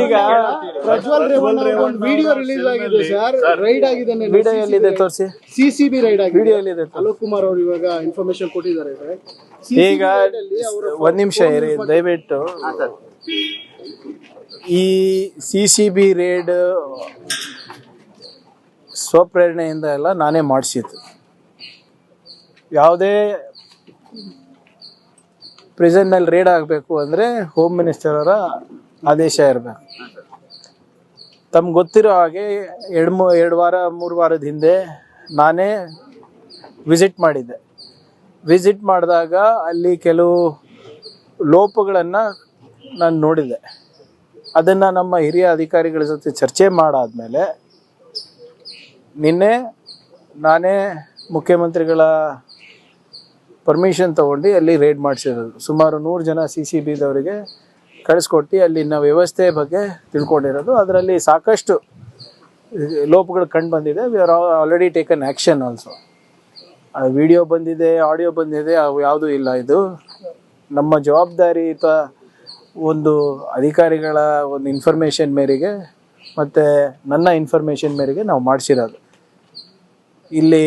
ಈಗ ಪ್ರಜ್ವಲ್ ರೇವಣ್ಣ ಒಂದು video release ಆಗಿದೆ ಸರ್, ರೈಡ್ ಆಗಿದೆ. ವಿಡಿಯೋ ಎಲ್ಲಿದೆ ತೋರಿಸಿ. ಸಿಸಿಬಿ ರೈಡ್ ಆಗಿದೆ. ವಿಡಿಯೋ ಎಲ್ಲಿದೆ? ಅಲೋಕ್ ಕುಮಾರ್ ಅವರು ಇವಾಗ ಇನ್ಫಾರ್ಮೇಶನ್ ಕೊಟ್ಟಿದ್ದಾರೆ. ಈಗ ಒಂದ್ ನಿಮಿಷ ಇರಿ ದಯವಿಟ್ಟು. ಈ ಸಿಸಿಬಿ ರೇಡ್ ಸ್ವಪ್ರೇರಣೆಯಿಂದ ಎಲ್ಲ ನಾನೇ ಮಾಡಿಸಿದ್ದು. ಯಾವುದೇ ಪ್ರಿಸನ್ನಲ್ಲಿ ರೇಡ್ ಆಗಬೇಕು ಅಂದರೆ ಹೋಮ್ ಮಿನಿಸ್ಟರ್ ಅವರ ಆದೇಶ ಇರಬೇಕು. ತಮ್ಗೆ ಗೊತ್ತಿರೋ ಹಾಗೆ ಎರಡು ವಾರ 3 ವಾರದ ಹಿಂದೆ ನಾನೇ ವಿಸಿಟ್ ಮಾಡಿದ್ದೆ. ವಿಸಿಟ್ ಮಾಡಿದಾಗ ಅಲ್ಲಿ ಕೆಲವು ಲೋಪಗಳನ್ನು ನಾನು ನೋಡಿದೆ. ಅದನ್ನು ನಮ್ಮ ಹಿರಿಯ ಅಧಿಕಾರಿಗಳ ಜೊತೆ ಚರ್ಚೆ ಮಾಡಾದ್ಮೇಲೆ ನಿನ್ನೆ ನಾನೇ ಮುಖ್ಯಮಂತ್ರಿಗಳ ಪರ್ಮಿಷನ್ ತೊಗೊಂಡು ಅಲ್ಲಿ ರೇಡ್ ಮಾಡಿಸಿರೋದು. ಸುಮಾರು 100 ಜನ CCBದವರಿಗೆ ಕಳಿಸ್ಕೊಟ್ಟು ಅಲ್ಲಿನ ವ್ಯವಸ್ಥೆ ಬಗ್ಗೆ ತಿಳ್ಕೊಂಡಿರೋದು. ಅದರಲ್ಲಿ ಸಾಕಷ್ಟು ಲೋಪಗಳು ಕಂಡು ಬಂದಿದೆ. We are already taken action also. Video ಬಂದಿದೆ, ಆಡಿಯೋ ಬಂದಿದೆ, ಅವು ಯಾವುದೂ ಇಲ್ಲ. ಇದು ನಮ್ಮ ಜವಾಬ್ದಾರಿಯುತ ಒಂದು ಅಧಿಕಾರಿಗಳ ಒಂದು ಇನ್ಫಾರ್ಮೇಷನ್ ಮೇರೆಗೆ ಮತ್ತು ನನ್ನ ಇನ್ಫಾರ್ಮೇಷನ್ ಮೇರೆಗೆ ನಾವು ಮಾಡಿಸಿರೋದು. ಇಲ್ಲಿ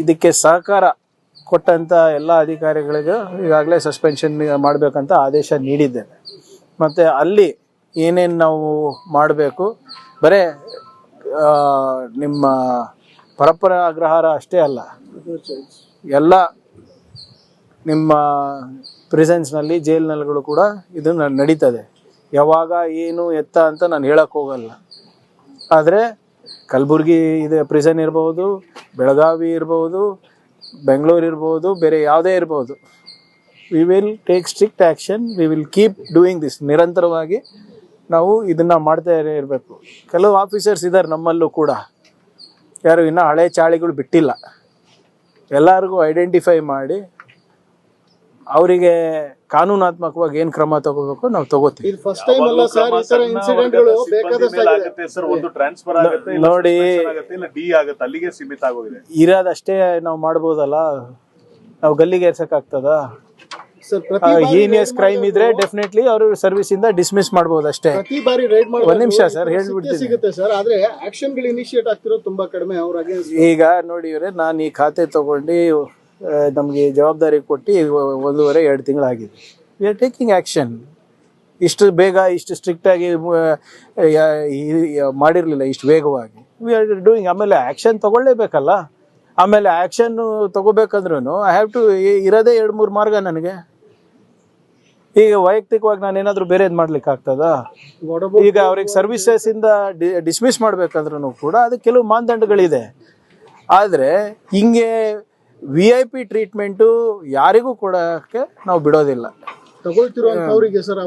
ಇದಕ್ಕೆ ಸಹಕಾರ ಕೊಟ್ಟಂಥ ಎಲ್ಲ ಅಧಿಕಾರಿಗಳಿಗೂ ಈಗಾಗಲೇ ಸಸ್ಪೆನ್ಷನ್ ಮಾಡಬೇಕಂತ ಆದೇಶ ನೀಡಿದ್ದೇನೆ. ಮತ್ತು ಅಲ್ಲಿ ಏನೇನು ನಾವು ಮಾಡಬೇಕು, ಬರೀ ನಿಮ್ಮ ಪರಪ್ಪರ ಅಗ್ರಹಾರ ಅಷ್ಟೇ ಅಲ್ಲ, ಎಲ್ಲ ನಿಮ್ಮ ಪ್ರಿಸನ್ಸ್ನಲ್ಲಿ ಜೈಲ್ನಲ್ಲಿಗಳು ಕೂಡ ಇದು ನಡೀತದೆ. ಯಾವಾಗ ಏನು ಎತ್ತ ಅಂತ ನಾನು ಹೇಳಕ್ಕೆ ಹೋಗಲ್ಲ. ಆದರೆ ಕಲಬುರ್ಗಿ ಇದೆ ಪ್ರಿಸನ್ ಇರ್ಬೋದು, ಬೆಳಗಾವಿ ಇರ್ಬೋದು, ಬೆಂಗಳೂರು ಇರ್ಬೋದು, ಬೇರೆ ಯಾವುದೇ ಇರ್ಬೋದು. We will take strict action. We will keep doing this. ನಿರಂತರವಾಗಿ ನಾವು ಇದನ್ನು ಮಾಡ್ತಾ ಇರಬೇಕು. ಕೆಲವು ಆಫೀಸರ್ಸ್ ಇದ್ದಾರೆ ನಮ್ಮಲ್ಲೂ ಕೂಡ, ಯಾರು ಇನ್ನೂ ಹಳೆ ಚಾಳಿಗಳು ಬಿಟ್ಟಿಲ್ಲ. ಎಲ್ಲರಿಗೂ ಐಡೆಂಟಿಫೈ ಮಾಡಿ ಅವರಿಗೆ ಕಾನೂನಾತ್ಮಕವಾಗಿ ಏನು ಕ್ರಮ ತಗೋಬೇಕು ನಾವು ತಗೋತೀವಿ. ನೋಡಿ, ಇರೋದಷ್ಟೇ ನಾವು ಮಾಡ್ಬೋದಲ್ಲ, ನಾವು ಗಲ್ಲಿಗೆ ಏರ್ಸಕ್ಕಾಗ್ತದ? ಹೀನಿಯಸ್ ಕ್ರೈಮ್ ಇದ್ರೆ ಡೆಫಿನೆಟ್ಲಿ ಅವರು ಸರ್ವಿಸ್ ಇಂದ ಡಿಸ್ಮಿಸ್ ಮಾಡಬಹುದು ಅಷ್ಟೇ. ಒಂದ್ ನಿಮಿಷ ಸರ್ ಹೇಳ್ಬಿಡ್ತೀನಿ. ಈಗ ನೋಡಿ ಇವ್ರೆ, ನಾನು ಈ ಖಾತೆ ತಗೊಂಡು ನಮಗೆ ಜವಾಬ್ದಾರಿ ಕೊಟ್ಟು 1.5-2 ತಿಂಗಳಾಗಿದೆ. We are taking action. ಇಷ್ಟು ಬೇಗ ಇಷ್ಟು ಸ್ಟ್ರಿಕ್ಟಾಗಿ ಮಾಡಿರಲಿಲ್ಲ, ಇಷ್ಟು ವೇಗವಾಗಿ. We are doing. ಆಮೇಲೆ ಆ್ಯಕ್ಷನ್ ತಗೊಳ್ಳೇಬೇಕಲ್ಲ. ಆಮೇಲೆ ಆ್ಯಕ್ಷನ್ನು ತಗೋಬೇಕಂದ್ರೂ ಐ ಹ್ಯಾವ್ ಟು ಇರೋದೇ 2-3 ಮಾರ್ಗ ನನಗೆ. ಈಗ ವೈಯಕ್ತಿಕವಾಗಿ ನಾನೇನಾದರೂ ಬೇರೆದು ಮಾಡ್ಲಿಕ್ಕೆ ಆಗ್ತದಾ? ಈಗ ಅವ್ರಿಗೆ ಸರ್ವಿಸಸ್ಸಿಂದ ಡಿಸ್ಮಿಸ್ ಮಾಡ್ಬೇಕಂದ್ರೂ ಕೂಡ ಅದಕ್ಕೆ ಕೆಲವು ಮಾನದಂಡಗಳಿದೆ. ಆದರೆ ಹಿಂಗೆ VIP ಟ್ರೀಟ್ಮೆಂಟು ಯಾರಿಗೂ ಕೊಡೋಕ್ಕೆ ನಾವು ಬಿಡೋದಿಲ್ಲ. ತಗೊಳ್ತಿರೋ ಅವರಿಗೆ ಸರ್